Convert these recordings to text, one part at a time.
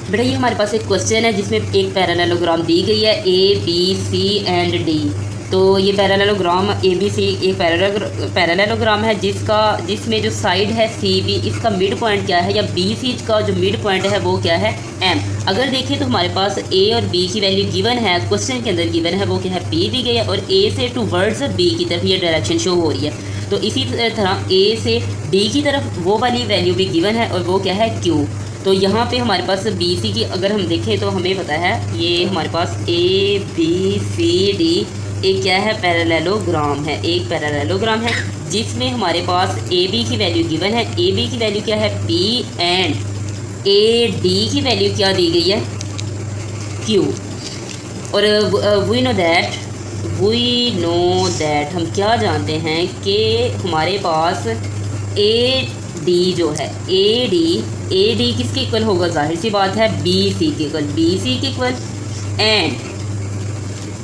बेटा ये हमारे पास एक क्वेश्चन है जिसमें एक पैरेललोग्राम दी गई है A B C and D. तो ये पैरेललोग्राम ए बी सी एक पैरेललोग्राम है जिसमें जो साइड है सी बी, इसका मिड पॉइंट क्या है, या बी सी का जो मिड पॉइंट है वो क्या है, एम। अगर देखें तो हमारे पास ए और बी की वैल्यू गिवन है, क्वेश्चन के अंदर गिवन है, वो क्या है, पी दी गई है, और ए से टूवर्ड्स बी की तरफ ये डायरेक्शन शो हो रही है। तो इसी तरह ए से डी की तरफ वो वाली वैल्यू भी गिवन है, और वो क्या है, क्यू। तो यहाँ पे हमारे पास बी सी की अगर हम देखें तो हमें पता है ये हमारे पास ए बी सी डी एक क्या है, पैरेललोग्राम है, एक पैरेललोग्राम है जिसमें हमारे पास ए बी की वैल्यू गिवन है, ए बी की वैल्यू क्या है, पी, एंड ए डी की वैल्यू क्या दी गई है, क्यू। और वी नो दैट हम क्या जानते हैं कि हमारे पास ए डी जो है, ए डी किसके इक्वल होगा, जाहिर सी बात है बी सी के इक्वल, एंड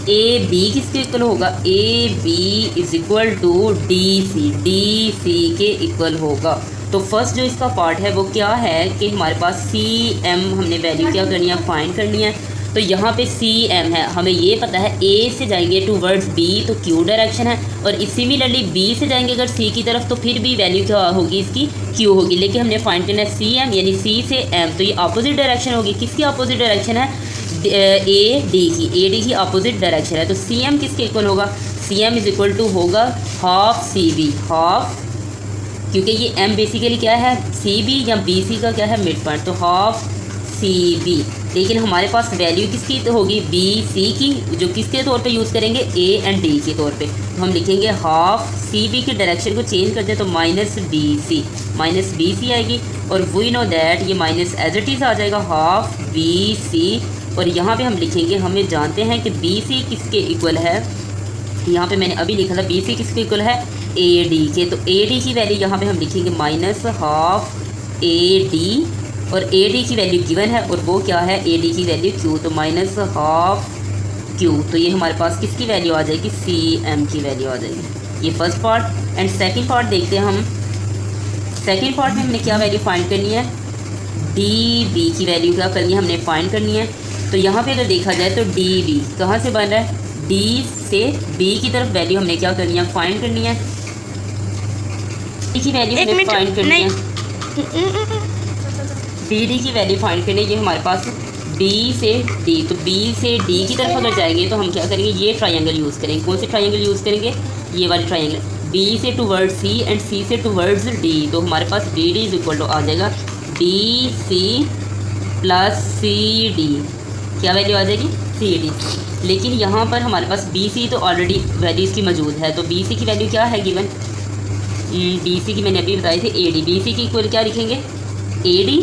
ए बी किसके इक्वल होगा, A B is equal to D C के इक्वल होगा। तो फर्स्ट जो इसका पार्ट है वो क्या है कि हमारे पास सी एम हमने वैल्यू क्या करनी है, फाइंड करनी है। तो यहाँ पे सी एम है, हमें ये पता है ए से जाएंगे टूवर्ड्स बी तो क्यू डायरेक्शन है, और सिमिलरली बी से जाएंगे अगर सी की तरफ तो फिर भी वैल्यू क्या होगी, इसकी क्यू होगी। लेकिन हमने फाइंड करना है सी एम, यानी सी से एम, तो ये अपोजिट डायरेक्शन होगी। किसकी अपोजिट डायरेक्शन है, ए डी की अपोजिट डायरेक्शन है। तो सी एम किसके इक्वल होगा, C M is equal to होगा हाफ सी बी, हाफ, क्योंकि ये एम बेसिकली क्या है, सी बी या बी सी का क्या है, मिड पॉइंट, तो हाफ सी बी। लेकिन हमारे पास वैल्यू किसकी तो होगी, बी सी की, जो किसके तौर पे यूज़ करेंगे, ए एंड डी के तौर पे। तो हम लिखेंगे हाफ सी बी के डायरेक्शन को चेंज कर दें तो माइनस बी सी आएगी, और वी नो दैट ये माइनस एज इट इज़ आ जाएगा हाफ बी सी। और यहाँ पे हम लिखेंगे, हमें जानते हैं कि बी सी किसके इक्वल है, यहाँ पे मैंने अभी लिखा था बी सी किसके इक्वल है, ए डी के। तो ए डी की वैल्यू यहाँ पे हम लिखेंगे माइनस हाफ ए डी, और ए डी की वैल्यू गिवन है, और वो क्या है, ए डी की वैल्यू क्यू, तो माइनस हाफ क्यू। तो ये हमारे पास किसकी वैल्यू आ जाएगी, सी एम की वैल्यू आ जाएगी। ये first part. And second part देखते हैं हम। सेकंड पार्ट में हमने क्या वैल्यू फाइंड करनी है, डी बी की वैल्यू क्या करनी है, हमने फाइंड करनी है। तो यहाँ पे अगर देखा जाए तो डी बी कहाँ से बन रहा है, डी से बी की तरफ वैल्यू हमने क्या करनी है, फाइंड करनी है। डी की वैल्यू हमने फाइंड करनी है, डी की वैल्यू फाइंड करनी है। ये हमारे पास बी से डी, तो बी से डी की तरफ अगर जाएंगे तो हम क्या करेंगे, ये ट्रायंगल यूज़ करेंगे। कौन से ट्रायंगल यूज़ करेंगे, ये वाली ट्रायंगल, बी से टूवर्ड्स सी एंड सी से टूवर्ड्स डी। तो हमारे पास D D is equal to आ जाएगा D C plus C D, क्या वैल्यू आ जाएगी, सी डी। लेकिन यहाँ पर हमारे पास बी सी तो ऑलरेडी वैल्यू इसकी मौजूद है, तो बी सी की वैल्यू क्या है गिवन, बी सी की मैंने अभी बताई थी ए डी। बी सी की इक्वल क्या लिखेंगे, ए डी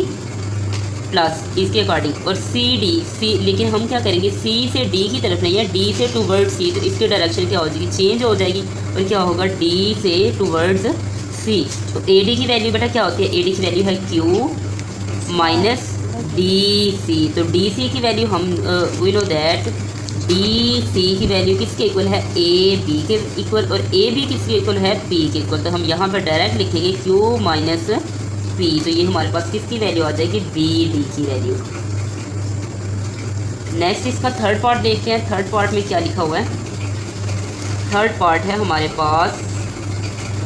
प्लस इसके अकॉर्डिंग, और सी डी, लेकिन हम क्या करेंगे, सी से डी की तरफ नहीं है, डी से टूवर्ड्स सी, तो इसकी डायरेक्शन क्या हो जाएगी, चेंज हो जाएगी, और क्या होगा, डी से टूवर्ड्स सी। तो ए डी की वैल्यू बेटा क्या होती है, ए डी की वैल्यू है क्यू माइनस डी सी। तो डी सी की वैल्यू हम we know that D C की वैल्यू किसके इक्वल है, ए बी के इक्वल, और ए बी किसके इक्वल है, पी के इक्वल। तो हम यहाँ पर डायरेक्ट लिखेंगे क्यू माइनस पी, तो ये हमारे पास किसकी वैल्यू आ जाएगी, बी डी की वैल्यू। नेक्स्ट इसका थर्ड पार्ट देखते हैं। थर्ड पार्ट में क्या लिखा हुआ है, थर्ड पार्ट है हमारे पास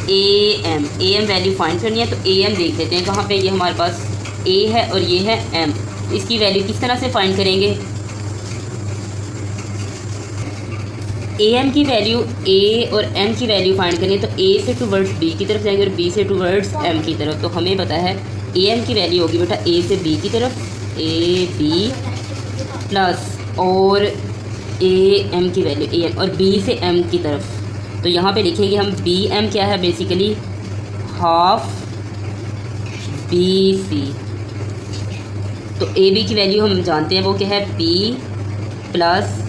ए एम वैल्यू फाइंड करनी है। तो ए एम देख लेते हैं कहाँ पे, ये हमारे पास ए है और ये है एम। इसकी वैल्यू किस तरह से फाइंड करेंगे, ए एम की वैल्यू ए और एम की वैल्यू फाइंड करनी है। तो ए से टूवर्ड्स बी की तरफ जाएंगे और बी से टूवर्ड्स एम की तरफ। तो हमें पता है ए एम की वैल्यू होगी बेटा ए से बी की तरफ, ए बी प्लस, और ए एम की वैल्यू ए एम, और बी से एम की तरफ। तो यहाँ पे लिखेंगे हम बी एम क्या है, बेसिकली हाफ बी सी। तो ए बी की वैल्यू हम जानते हैं वो क्या है, P plus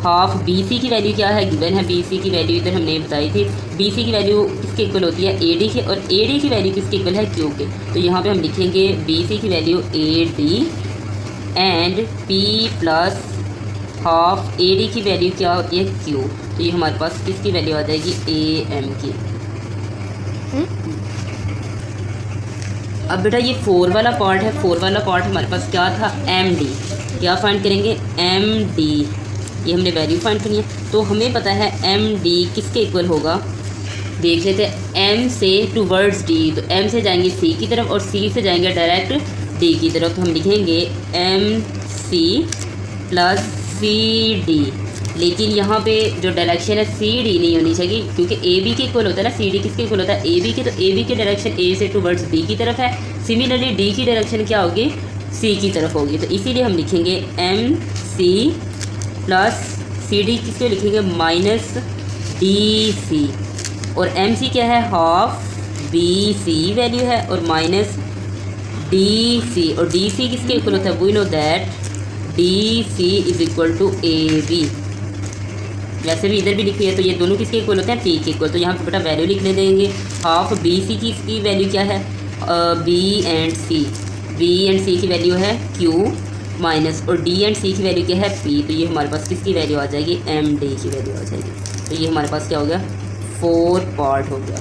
half B C की वैल्यू क्या है, गिवन है बी सी की वैल्यू इधर हमने बताई थी। बी सी की वैल्यू किसके इक्वल होती है, ए डी के, और ए डी की वैल्यू किसके इक्वल है, क्यू के। तो यहाँ पे हम लिखेंगे बी सी की value A D and P plus half A D की वैल्यू क्या होती है, क्यू। तो ये हमारे पास किसकी वैल्यू आ जाएगी, ए एम की। अब बेटा ये 4 वाला पार्ट है, 4 वाला पार्ट हमारे पास क्या था, एम डी। क्या फाइंड करेंगे, एम डी, ये हमने वैल्यू फाइंड करनी है। तो हमें पता है एम डी किसके इक्वल होगा, देख लेते हैं। एम से टूवर्ड्स डी, तो एम से जाएंगे सी की तरफ और सी से जाएंगे डायरेक्ट डी की तरफ। तो हम लिखेंगे M C plus C D, लेकिन यहाँ पे जो डायरेक्शन है सी डी नहीं होनी चाहिए, क्योंकि ए बी के इक्वल होता है ना। सी डी किसके इक्वल होता है, ए बी के। तो ए बी की डायरेक्शन ए से टूवर्ड्स बी की तरफ है। सिमिलरली डी की डायरेक्शन क्या होगी, सी की तरफ होगी। तो इसीलिए हम लिखेंगे M C plus C D, किसको लिखेंगे, माइनस डी सी। और एम सी क्या है, हाफ बी सी वैल्यू है, और माइनस डी सी। और डी सी किसके इक्वल होता है, we know that D C is equal to A B. वैसे भी इधर भी लिखी है, तो ये दोनों किसके इक्वल होते हैं, पी के इक्वल। तो यहाँ पे बेटा वैल्यू लिखने देंगे। हाफ बी सी की इसकी वैल्यू क्या है, B and C. B and C की वैल्यू है क्यू माइनस, और डी एंड सी की वैल्यू क्या है, पी। तो ये हमारे पास किसकी वैल्यू आ जाएगी, एम डी की वैल्यू आ जाएगी। तो ये हमारे पास क्या हो गया, 4 पार्ट हो गया।